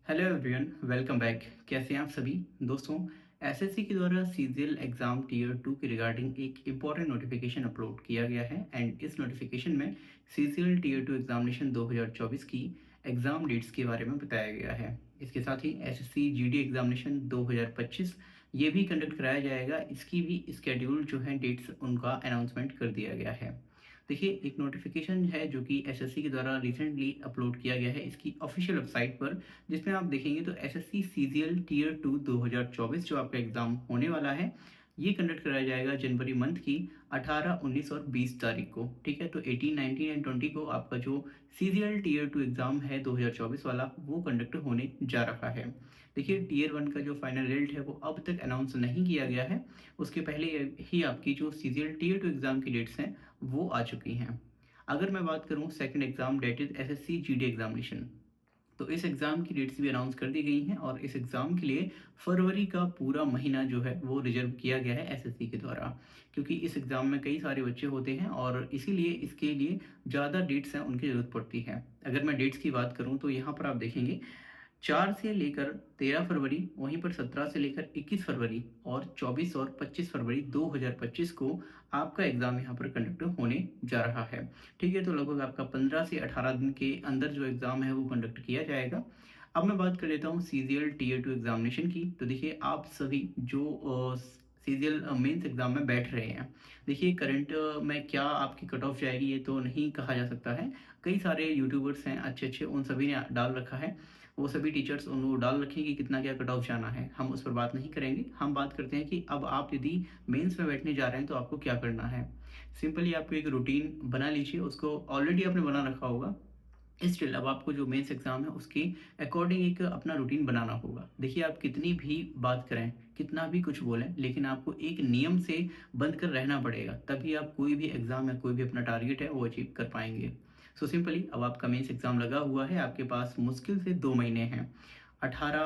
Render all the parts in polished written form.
Hello everyone, welcome back. कैसे हैं आप सभी दोस्तों। एसएससी के द्वारा सीजीएल एग्जाम टीयर 2 के रिगार्डिंग एक इम्पॉर्टेंट नोटिफिकेशन अपलोड किया गया है एंड इस नोटिफिकेशन में सीजीएल टीयर 2 एग्जामिनेशन 2024 की एग्जाम डेट्स के बारे में बताया गया है। इसके साथ ही एसएससी जीडी एग्जामिनेशन 2025 ये भी कंडक्ट कराया जाएगा। इसकी भी स्केड्यूल जो है डेट्स उनका अनाउंसमेंट कर दिया गया है। देखिए, एक नोटिफिकेशन है जो कि एसएससी के द्वारा रिसेंटली अपलोड किया गया है इसकी ऑफिशियल वेबसाइट पर, जिसमें आप देखेंगे तो एसएससी सीजीएल टीयर 2 2024 जो आपका एग्जाम होने वाला है, ये कंडक्ट कराया जाएगा जनवरी मंथ की 18, 19 और 20 तारीख को। ठीक है, तो 18, 19 एंड 20 को आपका जो सीजीएल टीयर 2 एग्जाम है 2024 वाला, वो कंडक्ट होने जा रहा है। देखिए, टीयर 1 का जो फाइनल रिजल्ट है वो अब तक अनाउंस नहीं किया गया है। उसके पहले ही आपकी जो सीजीएल टीयर 2 एग्जाम की डेट्स हैं वो आ चुकी हैं। अगर मैं बात करूं second exam date is SSC GD examination, तो इस एग्ज़ाम की डेट्स भी अनाउंस कर दी गई हैं और इस एग्ज़ाम के लिए फरवरी का पूरा महीना जो है वो रिजर्व किया गया है एसएससी के द्वारा, क्योंकि इस एग्ज़ाम में कई सारे बच्चे होते हैं और इसीलिए इसके लिए ज़्यादा डेट्स हैं उनकी ज़रूरत पड़ती है। अगर मैं डेट्स की बात करूं तो यहाँ पर आप देखेंगे 4 से लेकर 13 फरवरी, वहीं पर 17 से लेकर 21 फरवरी और 24 और 25 फरवरी 2025 को आपका एग्ज़ाम यहाँ पर कंडक्ट होने जा रहा है। ठीक है, तो लगभग आपका 15 से 18 दिन के अंदर जो एग्ज़ाम है वो कंडक्ट किया जाएगा। अब मैं बात कर लेता हूँ सीजीएल टीयर 2 एग्ज़ामिनेशन की। तो देखिए, आप सभी जो सीजीएल मेंस एग्ज़ाम में बैठ रहे हैं, देखिए करंट में क्या आपकी कट ऑफ जाएगी ये तो नहीं कहा जा सकता है। कई सारे यूट्यूबर्स हैं अच्छे-अच्छे, उन सभी ने डाल रखा है। वो सभी टीचर्स उन वो डाल रखें कि कितना क्या कट ऑफ जाना है, हम उस पर बात नहीं करेंगे। हम बात करते हैं कि अब आप यदि मेंस में बैठने जा रहे हैं तो आपको क्या करना है। सिंपली आपको एक रूटीन बना लीजिए, उसको ऑलरेडी आपने बना रखा होगा। स्टिल अब आपको जो मेंस एग्जाम है उसके अकॉर्डिंग एक अपना रूटीन बनाना होगा। देखिए, आप कितनी भी बात करें, कितना भी कुछ बोलें, लेकिन आपको एक नियम से बंध कर रहना पड़ेगा, तभी आप कोई भी एग्जाम या कोई भी अपना टारगेट है वो अचीव कर पाएंगे। सो सिंपली अब आपका मेंस एग्जाम लगा हुआ है, आपके पास मुश्किल से 2 महीने हैं। 18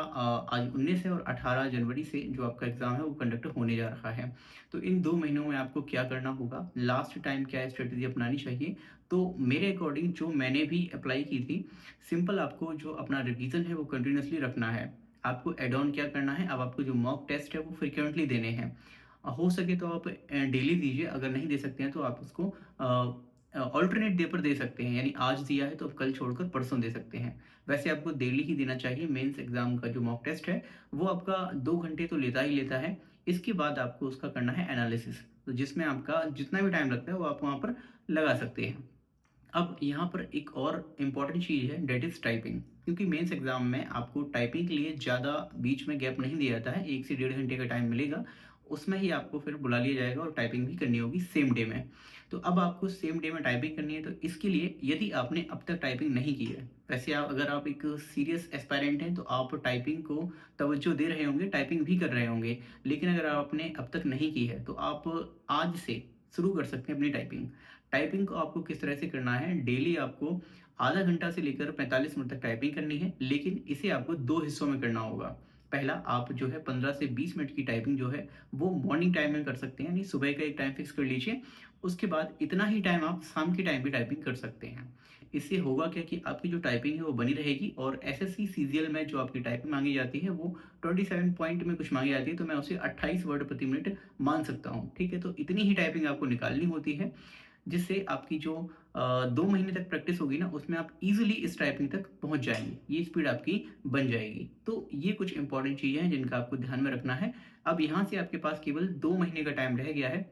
आज 19 है और 18 जनवरी से जो आपका एग्जाम है वो कंडक्ट होने जा रहा है। तो इन 2 महीनों में आपको क्या करना होगा, लास्ट टाइम क्या स्ट्रेटेजी अपनानी चाहिए, तो मेरे अकॉर्डिंग जो मैंने भी अप्लाई की थी, सिंपल आपको जो अपना रिवीजन है वो कंटिन्यूअसली रखना है। आपको एड ऑन क्या करना है, अब आपको जो मॉक टेस्ट है वो फ्रिक्वेंटली देने हैं। हो सके तो आप डेली दीजिए, अगर नहीं दे सकते हैं तो आप उसको ऑल्टरनेट डे पर दे सकते हैं, यानी आज दिया है तो अब कल छोड़कर परसों दे सकते हैं। वैसे आपको डेली ही देना चाहिए। मेंस एग्जाम का जो मॉक टेस्ट है वो आपका 2 घंटे तो लेता ही लेता है। इसके बाद आपको उसका करना है एनालिसिस, तो जिसमें आपका जितना भी टाइम लगता है वो आप वहाँ पर लगा सकते हैं। अब यहाँ पर एक और इम्पॉर्टेंट चीज़ है, डेट इज़ टाइपिंग। क्योंकि मेंस एग्जाम में आपको टाइपिंग के लिए ज़्यादा बीच में गैप नहीं दिया जाता है, 1 से 1.5 घंटे का टाइम मिलेगा। उसमें ही आपको फिर बुला लिया जाएगा और टाइपिंग भी करनी होगी सेम डे में। तो अब आपको सेम डे में टाइपिंग करनी है, तो इसके लिए यदि आपने अब तक टाइपिंग नहीं की है, वैसे आप अगर आप एक सीरियस एस्पायरेंट हैं तो आप टाइपिंग को तवज्जो दे रहे होंगे, टाइपिंग भी कर रहे होंगे। लेकिन अगर आपने अब तक नहीं की है तो आप आज से शुरू कर सकते हैं अपनी टाइपिंग। टाइपिंग को आपको किस तरह से करना है, डेली आपको आधा घंटा से लेकर 45 मिनट तक टाइपिंग करनी है, लेकिन इसे आपको 2 हिस्सों में करना होगा। पहला, आप जो है 15 से 20 मिनट की टाइपिंग जो है वो मॉर्निंग टाइम में कर सकते हैं, यानी सुबह का एक टाइम फिक्स कर लीजिए। उसके बाद इतना ही टाइम आप शाम के टाइम भी टाइपिंग कर सकते हैं। इससे होगा क्या कि आपकी जो टाइपिंग है वो बनी रहेगी और एसएससी सीजीएल में जो आपकी टाइपिंग मांगी जाती है वो 27 पॉइंट में कुछ मांगी जाती है, तो मैं उसे 28 वर्ड प्रति मिनट मान सकता हूँ। ठीक है, तो इतनी ही टाइपिंग आपको निकालनी होती है, जिससे आपकी जो 2 महीने तक प्रैक्टिस होगी ना, उसमें आप इजीली इस टाइपिंग तक पहुंच जाएंगे, ये स्पीड आपकी बन जाएगी। तो ये कुछ इंपॉर्टेंट चीज़ें हैं जिनका आपको ध्यान में रखना है। अब यहाँ से आपके पास केवल 2 महीने का टाइम रह गया है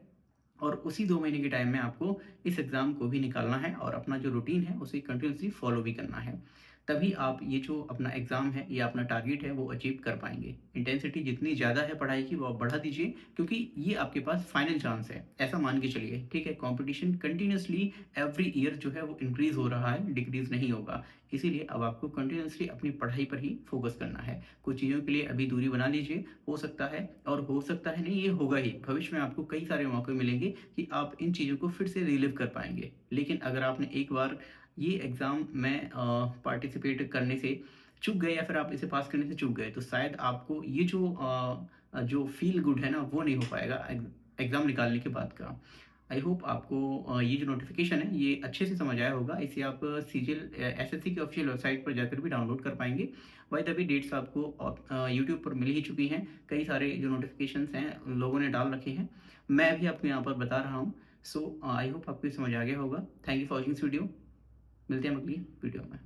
और उसी 2 महीने के टाइम में आपको इस एग्ज़ाम को भी निकालना है और अपना जो रूटीन है उसे कंटिन्यूसली फॉलो भी करना है। तभी आप ये जो अपना एग्ज़ाम है या अपना टारगेट है वो अचीव कर पाएंगे। इंटेंसिटी जितनी ज़्यादा है पढ़ाई की वो आप बढ़ा दीजिए, क्योंकि ये आपके पास फाइनल चांस है, ऐसा मान के चलिए। ठीक है, कंपटीशन कंटिन्यूसली एवरी ईयर जो है वो इंक्रीज हो रहा है, डिक्रीज नहीं होगा। इसीलिए अब आपको कंटिन्यूसली अपनी पढ़ाई पर ही फोकस करना है। कुछ चीज़ों के लिए अभी दूरी बना लीजिए, हो सकता है और हो सकता है नहीं, ये होगा ही, भविष्य में आपको कई सारे मौके मिलेंगे कि आप इन चीज़ों को फिर से रिलीव कर पाएंगे। लेकिन अगर आपने एक बार ये एग्ज़ाम में पार्टिसिपेट करने से चूक गए या फिर आप इसे पास करने से चूक गए, तो शायद आपको ये जो जो फ़ील गुड है ना वो नहीं हो पाएगा एग्ज़ाम निकालने के बाद का। आई होप आपको ये जो नोटिफिकेशन है ये अच्छे से समझ आया होगा। इसे आप सीजीएल एसएससी की ऑफिशियल वेबसाइट पर जाकर भी डाउनलोड कर पाएंगे। बाय द वे डेट्स आपको यूट्यूब पर मिल ही चुकी हैं। कई सारे जो नोटिफिकेशंस हैं लोगों ने डाल रखे हैं, मैं भी आपको यहाँ पर बता रहा हूँ। सो आई होप आपको ये समझ आ गया होगा। Thank you for watching this video. मिलते हैं अगली वीडियो में।